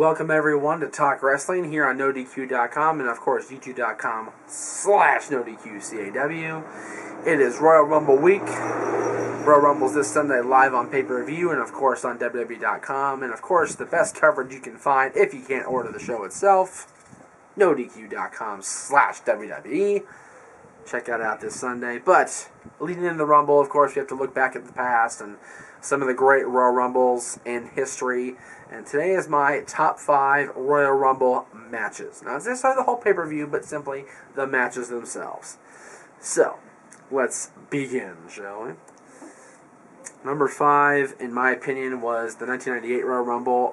Welcome everyone to Talk Wrestling here on NoDQ.com and of course YouTube.com/NoDQCAW. It is Royal Rumble week. Royal Rumble's this Sunday live on pay-per-view and of course on WWE.com and of course the best coverage you can find if you can't order the show itself. NoDQ.com/WWE. Check that out this Sunday. But leading into the Rumble, of course, we have to look back at the past and some of the great Royal Rumbles in history. And today is my top 5 Royal Rumble matches. Not necessarily the whole pay-per-view, but simply the matches themselves. So, let's begin, shall we? Number 5, in my opinion, was the 1998 Royal Rumble.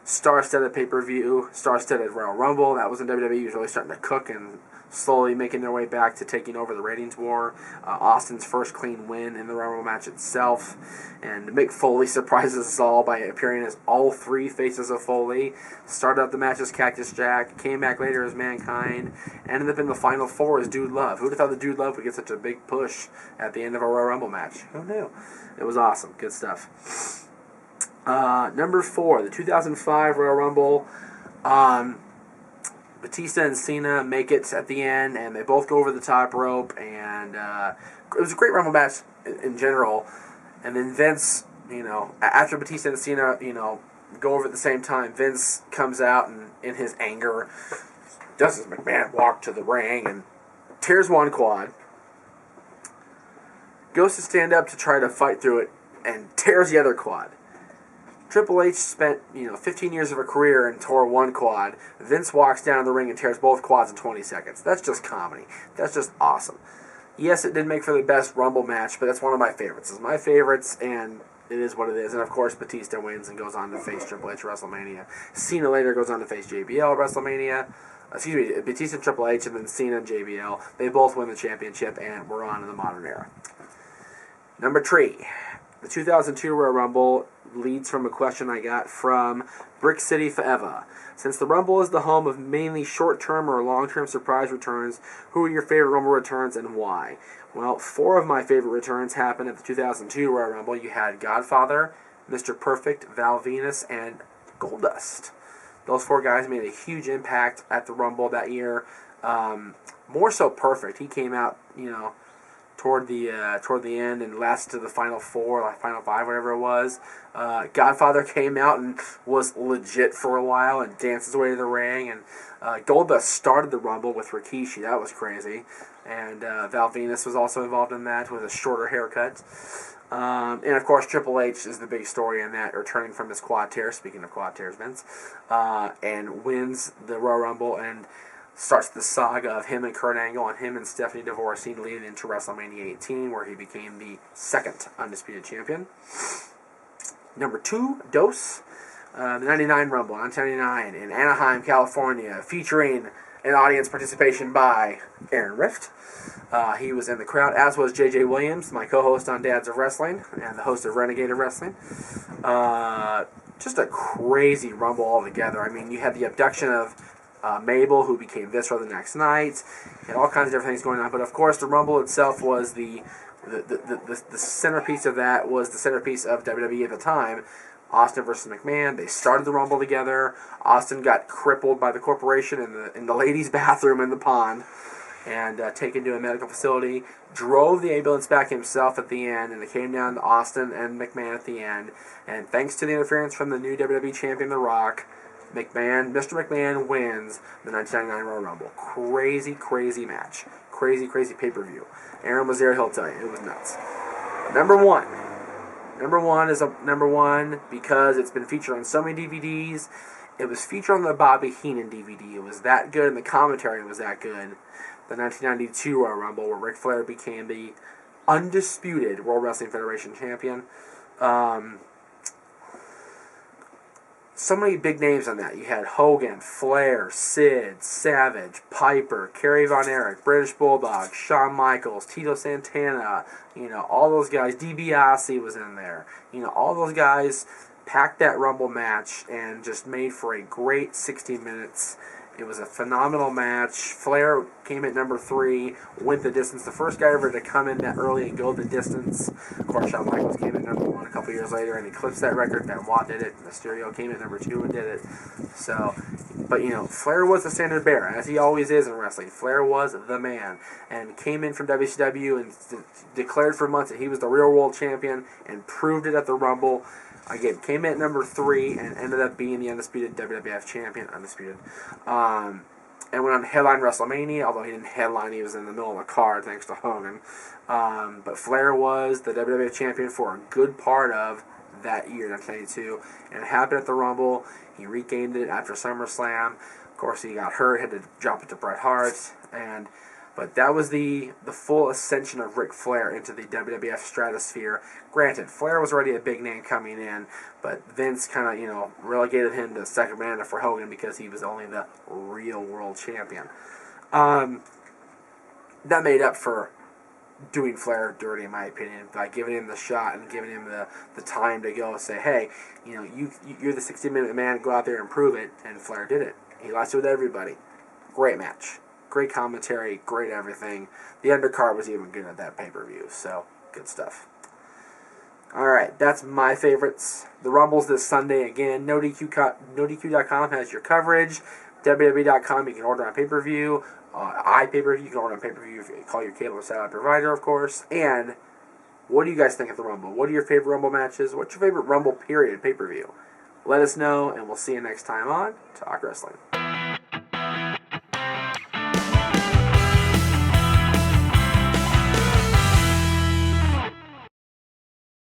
Star-studded pay-per-view, star-studded Royal Rumble. That was when WWE was really starting to cook and slowly making their way back to taking over the ratings war. Austin's first clean win in the Royal Rumble match itself. And Mick Foley surprises us all by appearing as all 3 faces of Foley. Started out the match as Cactus Jack, came back later as Mankind, ended up in the Final 4 as Dude Love. Who would have thought the Dude Love would get such a big push at the end of a Royal Rumble match? Who knew? It was awesome. Good stuff. Number 4, the 2005 Royal Rumble. Batista and Cena make it at the end, and they both go over the top rope, and it was a great Rumble match in general. And then Vince, after Batista and Cena, go over at the same time, Vince comes out and, in his anger, does his McMahon walk to the ring and tears one quad, goes to stand up to try to fight through it, and tears the other quad. Triple H spent, 15 years of a career and tore one quad. Vince walks down the ring and tears both quads in 20 seconds. That's just comedy. That's just awesome. Yes, it didn't make for the best Rumble match, but that's one of my favorites. It's my favorites, and it is what it is. And, of course, Batista wins and goes on to face Triple H at WrestleMania. Cena later goes on to face JBL at WrestleMania. Batista and Triple H, and then Cena and JBL. They both win the championship, and we're on to the modern era. Number 3, the 2002 Royal Rumble leads from a question I got from Brick City Forever. Since the Rumble is the home of mainly short-term or long-term surprise returns, who are your favorite Rumble returns and why? Well, 4 of my favorite returns happened at the 2002 Royal Rumble. You had Godfather, Mr. Perfect, Val Venus, and Goldust. Those 4 guys made a huge impact at the Rumble that year. More so Perfect. He came out, toward the end and lasted to the Final 4, like Final 5, whatever it was. Godfather came out and was legit for a while and danced his way to the ring. And Goldust started the Rumble with Rikishi. That was crazy. And Val Venus was also involved in that with a shorter haircut. And of course, Triple H is the big story in that, returning from his quad tear. Speaking of quad tears, Vince, and wins the Royal Rumble and starts the saga of him and Kurt Angle and him and Stephanie divorcing, leading into WrestleMania 18, where he became the 2nd undisputed champion. Number 2, Dose, the 99 Rumble, 1999, in Anaheim, California, featuring an audience participation by Aaron Rift. He was in the crowd, as was J.J. Williams, my co-host on Dads of Wrestling, and the host of Renegade of Wrestling. Just a crazy Rumble altogether. I mean, you had the abduction of Mabel, who became Viscera the next night, and all kinds of different things going on. But of course, the Rumble itself was the centerpiece of that. Was the centerpiece of WWE at the time. Austin versus McMahon. They started the Rumble together. Austin got crippled by the corporation in the ladies' bathroom in the pond, and taken to a medical facility. Drove the ambulance back himself at the end, and it came down to Austin and McMahon at the end. And thanks to the interference from the new WWE champion, The Rock, Mr. McMahon wins the 1999 Royal Rumble. Crazy, crazy match. Crazy, crazy pay-per-view. Aaron was there, he'll tell you. It was nuts. Number 1. Number 1 is number 1 because it's been featured on so many DVDs. It was featured on the Bobby Heenan DVD. It was that good, and the commentary was that good. The 1992 Royal Rumble, where Ric Flair became the undisputed World Wrestling Federation champion. So many big names on that. You had Hogan, Flair, Sid, Savage, Piper, Kerry Von Erich, British Bulldog, Shawn Michaels, Tito Santana, all those guys. DiBiase was in there. All those guys packed that Rumble match and just made for a great 60 minutes. It was a phenomenal match. Flair came at number 3, went the distance. The first guy ever to come in that early and go the distance. Of course, Shawn Michaels came in number 1 a couple years later and eclipsed that record. Benoit did it. Mysterio came in number 2 and did it. So, but Flair was the standard bearer, as he always is in wrestling. Flair was the man, and came in from WCW and declared for months that he was the real world champion, and proved it at the Rumble. Again, came in at number 3 and ended up being the undisputed WWF champion, undisputed. And went on to headline WrestleMania, although he didn't headline, he was in the middle of the card thanks to Hogan. But Flair was the WWF champion for a good part of that year, 1992, and it happened at the Rumble. He regained it after SummerSlam. Of course, he got hurt, had to drop it to Bret Hart, but that was the full ascension of Ric Flair into the WWF stratosphere. Granted, Flair was already a big name coming in, but Vince kind of, relegated him to second banana for Hogan because he was only the real world champion. That made up for doing Flair dirty, in my opinion, by giving him the shot and giving him the time to go and say, hey, you're the 60-minute man, go out there and prove it, and Flair did it. He lasted with everybody. Great match. Great commentary, great everything. The undercard was even good at that pay-per-view, so good stuff. Alright, that's my favorites. The Rumble's this Sunday again. NoDQ.com has your coverage. WWE.com you can order on pay-per-view. iPay-per-view you can order on pay-per-view if you call your cable or satellite provider, of course. And what do you guys think of the Rumble? What are your favorite Rumble matches? What's your favorite Rumble period pay-per-view? Let us know, and we'll see you next time on Talk Wrestling.